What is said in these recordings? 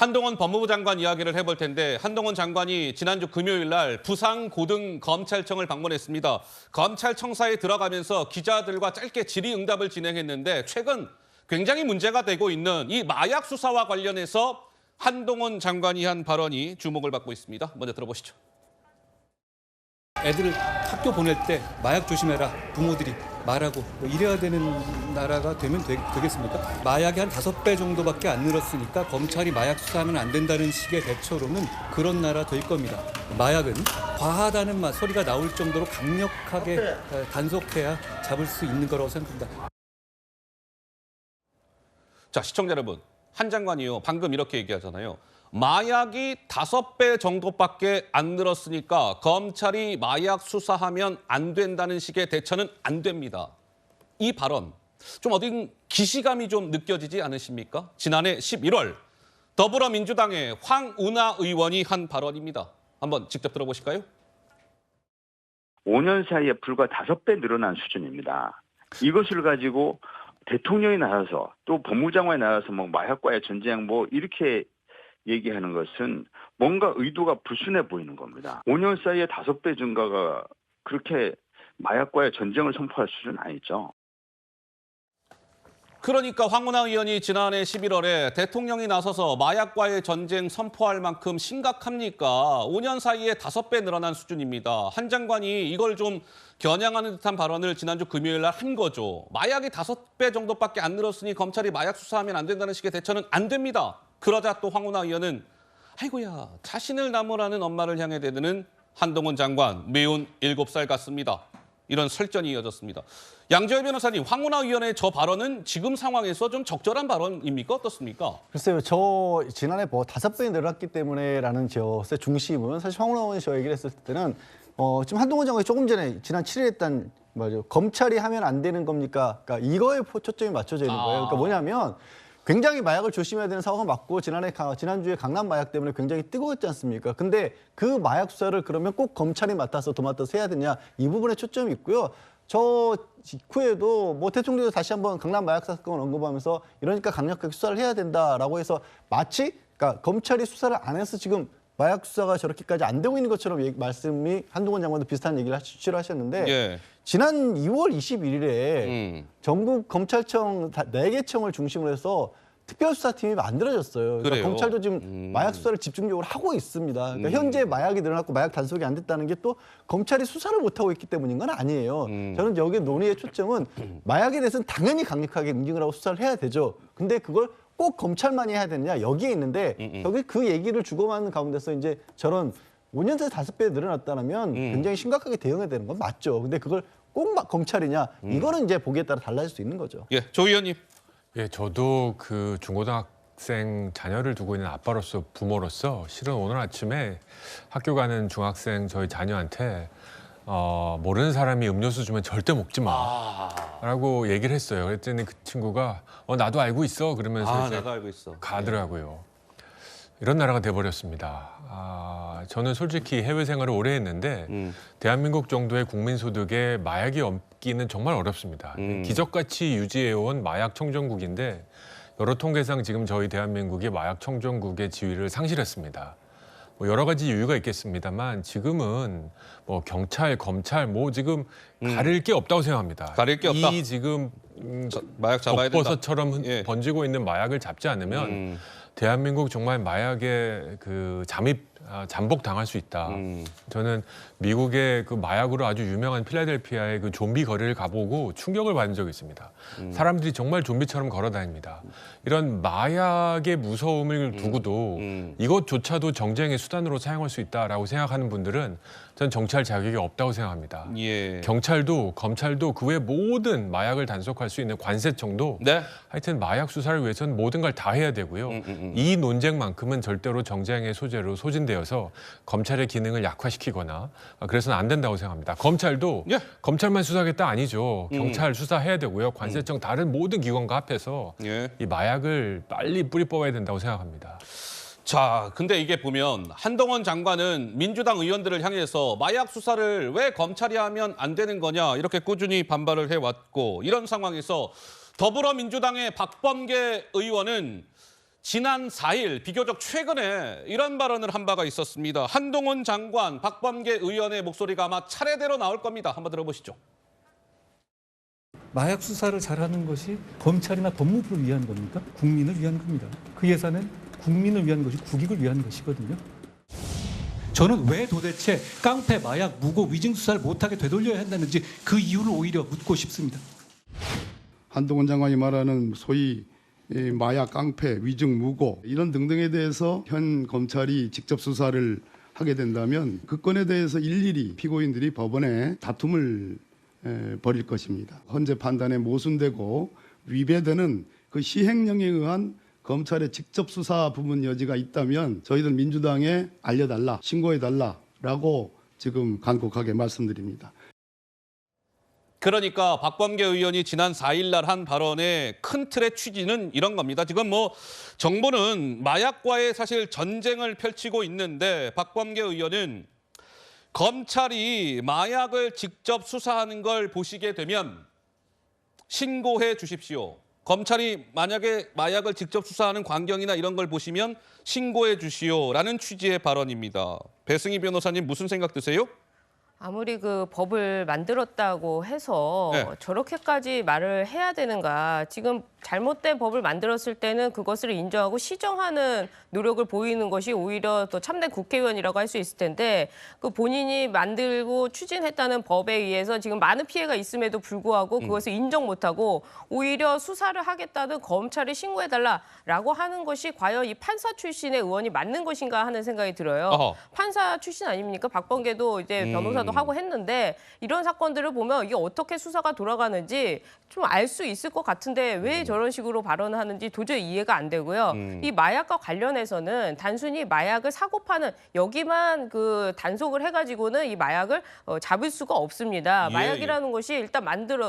한동훈 법무부 장관 이야기를 해볼 텐데 한동훈 장관이 지난주 금요일 날 부산고등검찰청을 방문했습니다. 검찰청사에 들어가면서 기자들과 짧게 질의응답을 진행했는데 최근 굉장히 문제가 되고 있는 이 마약 수사와 관련해서 한동훈 장관이 한 발언이 주목을 받고 있습니다. 먼저 들어보시죠. 애들을 학교 보낼 때 마약 조심해라 부모들이 말하고 이래야 되는 나라가 되면 되겠습니까? 마약이 한 5배 정도밖에 안 늘었으니까 검찰이 마약 수사하면 안 된다는 식의 대처로는 그런 나라 될 겁니다. 마약은 과하다는 소리가 나올 정도로 강력하게 단속해야 잡을 수 있는 거라고 생각합니다. 자, 시청자 여러분, 한 장관이요 방금 이렇게 얘기하잖아요. 마약이 5배 정도밖에 안 늘었으니까 검찰이 마약 수사하면 안 된다는 식의 대처는 안 됩니다. 이 발언 좀 어딘 기시감이 좀 느껴지지 않으십니까? 지난해 11월 더불어민주당의 황운하 의원이 한 발언입니다. 한번 직접 들어보실까요? 5년 사이에 불과 5배 늘어난 수준입니다. 이것을 가지고 대통령이 나서서 또 법무장관이 나서서 마약과의 전쟁 이렇게 얘기하는 것은 뭔가 의도가 불순해 보이는 겁니다. 5년 사이에 5배 증가가 그렇게 마약과의 전쟁을 선포할 수준은 아니죠. 그러니까 황운하 의원이 지난해 11월에 대통령이 나서서 마약과의 전쟁 선포할 만큼 심각합니까? 5년 사이에 5배 늘어난 수준입니다. 한 장관이 이걸 좀 겨냥하는 듯한 발언을 지난주 금요일 날 한 거죠. 마약이 5배 정도밖에 안 늘었으니 검찰이 마약 수사하면 안 된다는 식의 대처는 안 됩니다. 그러자 또 황운하 의원은 아이고야 자신을 나무라는 엄마를 향해 대드는 한동훈 장관 매운 7살 같습니다. 이런 설전이 이어졌습니다. 양지열 변호사님, 황운하 의원의 저 발언은 지금 상황에서 좀 적절한 발언입니까? 어떻습니까? 글쎄요, 저 지난해 5배 늘었기 때문에라는 저의 중심은 사실 황운하 의원이 저 얘기를 했을 때는 지금 한동훈 장관이 조금 전에 지난 7일에 했던 검찰이 하면 안 되는 겁니까? 그러니까 이거에 초점이 맞춰져 있는 거예요. 그러니까 뭐냐면 굉장히 마약을 조심해야 되는 상황은 맞고 지난주에 강남 마약 때문에 굉장히 뜨거웠지 않습니까? 근데 그 마약 수사를 그러면 꼭 검찰이 도맡아서 해야 되냐? 이 부분에 초점이 있고요. 저 직후에도 대통령도 다시 한번 강남 마약 사건을 언급하면서 이러니까 강력하게 수사를 해야 된다라고 해서 마치 그러니까 검찰이 수사를 안 해서 지금 마약 수사가 저렇게까지 안 되고 있는 것처럼 말씀이 한동훈 장관도 비슷한 얘기를 하셨는데 예. 지난 2월 21일에 전국 검찰청 4개 청을 중심으로 해서 특별수사팀이 만들어졌어요. 그러니까 검찰도 지금 마약 수사를 집중적으로 하고 있습니다. 그러니까 현재 마약이 늘어났고 마약 단속이 안 됐다는 게 또 검찰이 수사를 못하고 있기 때문인 건 아니에요. 저는 여기 논의의 초점은 마약에 대해서는 당연히 강력하게 응징을 하고 수사를 해야 되죠. 근데 그걸 꼭 검찰만이 해야 되느냐 여기에 있는데 여기 그 얘기를 주고받는 가운데서 이제 저런 5년 사이에 5배 늘어났다면 굉장히 심각하게 대응해야 되는 건 맞죠. 근데 그걸 꼭 검찰이냐 이거는 이제 보기에 따라 달라질 수 있는 거죠. 예, 조 의원님. 예, 저도 그 중고등학생 자녀를 두고 있는 아빠로서 부모로서 실은 오늘 아침에 학교 가는 중학생 저희 자녀한테 모르는 사람이 음료수 주면 절대 먹지 마라고 얘기를 했어요. 그랬더니 그 친구가 나도 알고 있어 그러면서 이제 나도 알고 있어. 가더라고요. 이런 나라가 돼버렸습니다. 저는 솔직히 해외 생활을 오래 했는데 대한민국 정도의 국민 소득에 마약이 없기는 정말 어렵습니다. 기적같이 유지해온 마약 청정국인데 여러 통계상 지금 저희 대한민국이 마약 청정국의 지위를 상실했습니다. 여러 가지 이유가 있겠습니다만 지금은 경찰, 검찰 지금 가릴 게 없다고 생각합니다. 가릴 게 없다. 이 지금 마약 잡아야 된다. 독버섯처럼 예. 번지고 있는 마약을 잡지 않으면 대한민국 정말 마약의 그 잠복 당할 수 있다. 저는 미국의 그 마약으로 아주 유명한 필라델피아의 그 좀비 거리를 가보고 충격을 받은 적이 있습니다. 사람들이 정말 좀비처럼 걸어다닙니다. 이런 마약의 무서움을 두고도 이것조차도 정쟁의 수단으로 사용할 수 있다라고 생각하는 분들은 전 정치할 자격이 없다고 생각합니다. 예. 경찰도 검찰도 그 외 모든 마약을 단속할 수 있는 관세청도 네. 하여튼 마약 수사를 위해서는 모든 걸 다 해야 되고요. 이 논쟁만큼은 절대로 정쟁의 소재로 소진되어서 검찰의 기능을 약화시키거나 그래서는 안 된다고 생각합니다. 검찰도 예. 검찰만 수사하겠다 아니죠. 경찰 수사해야 되고요. 관세청 다른 모든 기관과 합해서 예. 이 마약을 빨리 뿌리 뽑아야 된다고 생각합니다. 자, 근데 이게 보면 한동훈 장관은 민주당 의원들을 향해서 마약 수사를 왜 검찰이 하면 안 되는 거냐 이렇게 꾸준히 반발을 해왔고 이런 상황에서 더불어민주당의 박범계 의원은 지난 4일 비교적 최근에 이런 발언을 한 바가 있었습니다. 한동훈 장관, 박범계 의원의 목소리가 아마 차례대로 나올 겁니다. 한번 들어보시죠. 마약 수사를 잘하는 것이 검찰이나 법무부를 위한 겁니까? 국민을 위한 겁니다. 그 예산은 국민을 위한 것이 국익을 위한 것이거든요. 저는 왜 도대체 깡패, 마약, 무고, 위증 수사를 못하게 되돌려야 한다는지 그 이유를 오히려 묻고 싶습니다. 한동훈 장관이 말하는 소위 마약, 깡패, 위증, 무고 이런 등등에 대해서 현 검찰이 직접 수사를 하게 된다면 그 건에 대해서 일일이 피고인들이 법원에 다툼을 벌일 것입니다. 헌재 판단에 모순되고 위배되는 그 시행령에 의한 검찰의 직접 수사 부분 여지가 있다면 저희들 민주당에 알려달라, 신고해달라라고 지금 간곡하게 말씀드립니다. 그러니까 박범계 의원이 지난 4일 날 한 발언의 큰 틀의 취지는 이런 겁니다. 지금 뭐 정부는 마약과의 사실 전쟁을 펼치고 있는데 박범계 의원은 검찰이 마약을 직접 수사하는 걸 보시게 되면 신고해 주십시오. 검찰이 만약에 마약을 직접 수사하는 광경이나 이런 걸 보시면 신고해 주시오라는 취지의 발언입니다. 배승희 변호사님 무슨 생각 드세요? 아무리 그 법을 만들었다고 해서 네. 저렇게까지 말을 해야 되는가. 지금 잘못된 법을 만들었을 때는 그것을 인정하고 시정하는 노력을 보이는 것이 오히려 더 참된 국회의원이라고 할 수 있을 텐데 그 본인이 만들고 추진했다는 법에 의해서 지금 많은 피해가 있음에도 불구하고 그것을 인정 못하고 오히려 수사를 하겠다는 검찰에 신고해달라라고 하는 것이 과연 이 판사 출신의 의원이 맞는 것인가 하는 생각이 들어요. 어허. 판사 출신 아닙니까? 박범계도 이제 변호사도 하고 했는데 이런 사건들을 보면 이게 어떻게 수사가 돌아가는지 좀 알 수 있을 것 같은데 왜 저런 식으로 발언을 하는지 도저히 이해가 안 되고요. 이 마약과 관련해서는 단순히 마약을 사고 파는 여기만 그 단속을 해가지고는 이 마약을 잡을 수가 없습니다. 예, 마약이라는 것이 일단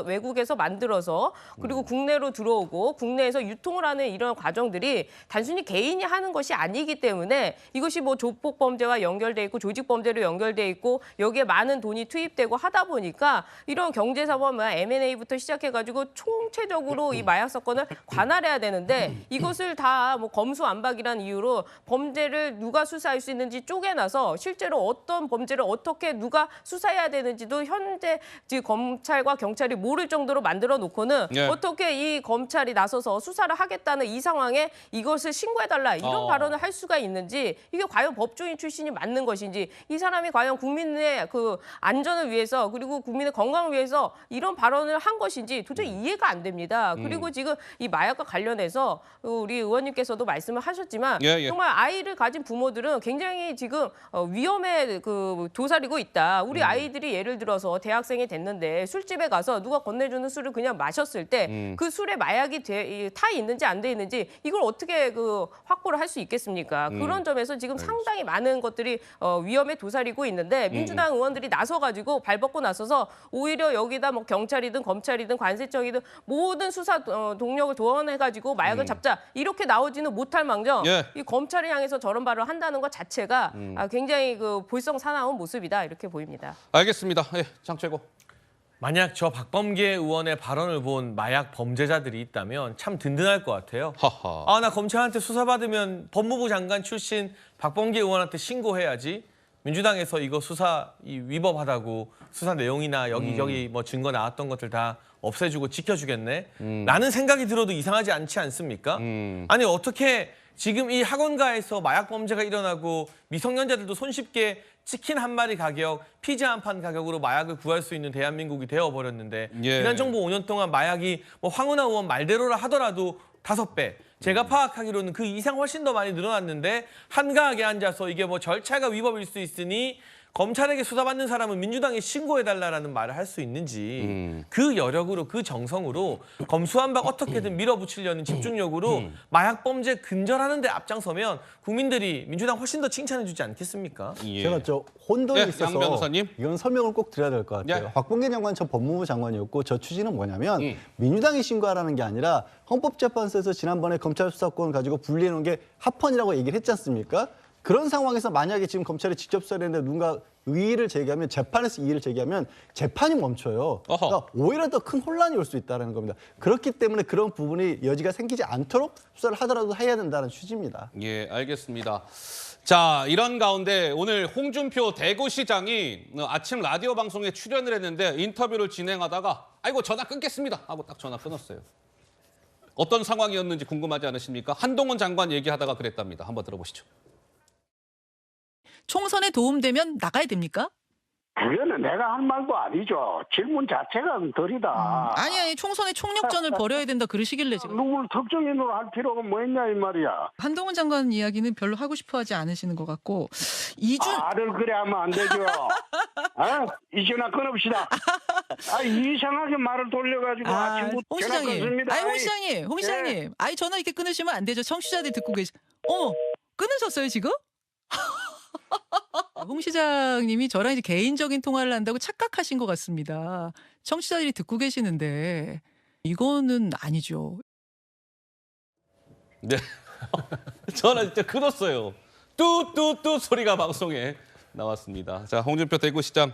외국에서 만들어서 그리고 국내로 들어오고 국내에서 유통을 하는 이런 과정들이 단순히 개인이 하는 것이 아니기 때문에 이것이 뭐 조폭 범죄와 연결돼 있고 조직 범죄로 연결돼 있고 여기에 많은 돈이 투입되고 하다 보니까 이런 경제사범 M&A부터 시작해가지고 총체적으로 이 마약 사건을 관할해야 되는데 이것을 다 뭐 검수완박이라는 이유로 범죄를 누가 수사할 수 있는지 쪼개놔서 실제로 어떤 범죄를 어떻게 누가 수사해야 되는지도 현재 지금 검찰과 경찰이 모를 정도로 만들어 놓고는 네. 어떻게 이 검찰이 나서서 수사를 하겠다는 이 상황에 이것을 신고해달라 이런 발언을 할 수가 있는지 이게 과연 법조인 출신이 맞는 것인지 이 사람이 과연 국민의 그 안전을 위해서 그리고 국민의 건강을 위해서 이런 발언을 한 것인지 도저히 이해가 안 됩니다. 그리고 지금 이 마약과 관련해서 우리 의원님께서도 말씀을 하셨지만 예. 정말 아이를 가진 부모들은 굉장히 지금 위험에 그 도사리고 있다. 우리 아이들이 예를 들어서 대학생이 됐는데 술집에 가서 누가 건네주는 술을 그냥 마셨을 때 그 술에 마약이 타 있는지 안 돼 있는지 이걸 어떻게 그 확보를 할 수 있겠습니까? 그런 점에서 지금 상당히 많은 것들이 위험에 도사리고 있는데 민주당 의원들이 나서가지고 발벗고 나서서 오히려 여기다 뭐 경찰이든 검찰이든 관세청이든 모든 수사 동력을 동원해가지고 마약을 잡자 이렇게 나오지는 못할 망정 예. 이 검찰을 향해서 저런 발언을 한다는 것 자체가 굉장히 그 볼썽사나운 모습이다 이렇게 보입니다. 알겠습니다. 예, 장최고. 만약 저 박범계 의원의 발언을 본 마약 범죄자들이 있다면 참 든든할 것 같아요. 하하. 아, 나 검찰한테 수사받으면 법무부 장관 출신 박범계 의원한테 신고해야지. 민주당에서 이거 수사 위법하다고 수사 내용이나 여기 뭐 증거 나왔던 것들 다 없애주고 지켜주겠네. 라는 생각이 들어도 이상하지 않지 않습니까? 아니 어떻게 지금 이 학원가에서 마약 범죄가 일어나고 미성년자들도 손쉽게 치킨 한 마리 가격, 피자 한 판 가격으로 마약을 구할 수 있는 대한민국이 되어버렸는데 예. 지난 정부 5년 동안 마약이 뭐 황운하 의원 말대로라 하더라도 5배. 제가 파악하기로는 그 이상 훨씬 더 많이 늘어났는데 한가하게 앉아서 이게 뭐 절차가 위법일 수 있으니 검찰에게 수사받는 사람은 민주당에 신고해달라는 말을 할 수 있는지 그 여력으로 그 정성으로 검수완박 어떻게든 밀어붙이려는 집중력으로 마약 범죄 근절하는 데 앞장서면 국민들이 민주당 훨씬 더 칭찬해주지 않겠습니까? 예. 제가 혼돈이 예, 있어서 양 변호사님. 이건 설명을 꼭 드려야 될 것 같아요. 예. 박범계 장관 저 법무부 장관이었고 저 취지는 뭐냐면 민주당이 신고하라는 게 아니라 헌법재판소에서 지난번에 검찰 수사권 가지고 분리해 놓은 게 합헌이라고 얘기를 했지 않습니까? 그런 상황에서 만약에 지금 검찰이 직접 수사했는데 누군가 이의를 제기하면 재판에서 이의를 제기하면 재판이 멈춰요. 어허. 그러니까 오히려 더 큰 혼란이 올 수 있다는 겁니다. 그렇기 때문에 그런 부분이 여지가 생기지 않도록 수사를 하더라도 해야 된다는 취지입니다. 예, 알겠습니다. 자, 이런 가운데 오늘 홍준표 대구시장이 아침 라디오 방송에 출연을 했는데 인터뷰를 진행하다가 아이고 전화 끊겠습니다 하고 딱 전화 끊었어요. 어떤 상황이었는지 궁금하지 않으십니까? 한동훈 장관 얘기하다가 그랬답니다. 한번 들어보시죠. 총선에 도움되면 나가야 됩니까? 그거는 내가 한 말도 아니죠. 질문 자체가 덜이다. 아니 총선에 총력전을 벌여야 된다 그러시길래 제가. 누구를 특정인으로 할 필요가 뭐 있냐 이 말이야. 한동훈 장관 이야기는 별로 하고 싶어하지 않으시는 것 같고 말을 그래 하면 안 되죠. 이 전화 끊읍시다. 이상하게 말을 돌려가지고 아침부터 홍 전화 시장님, 끊습니다. 홍 시장님, 전화 이렇게 끊으시면 안 되죠. 청취자들이 듣고 어머, 끊으셨어요 지금? 홍 시장님이 저랑 이제 개인적인 통화를 한다고 착각하신 것 같습니다. 청취자들이 듣고 계시는데 이거는 아니죠. 네. 전화 진짜 끊었어요. 뚜뚜뚜 소리가 방송에 나왔습니다. 자, 홍준표 대구시장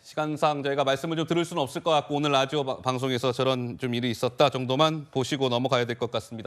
시간상 저희가 말씀을 좀 들을 수는 없을 것 같고 오늘 라디오 방송에서 저런 좀 일이 있었다 정도만 보시고 넘어가야 될 것 같습니다.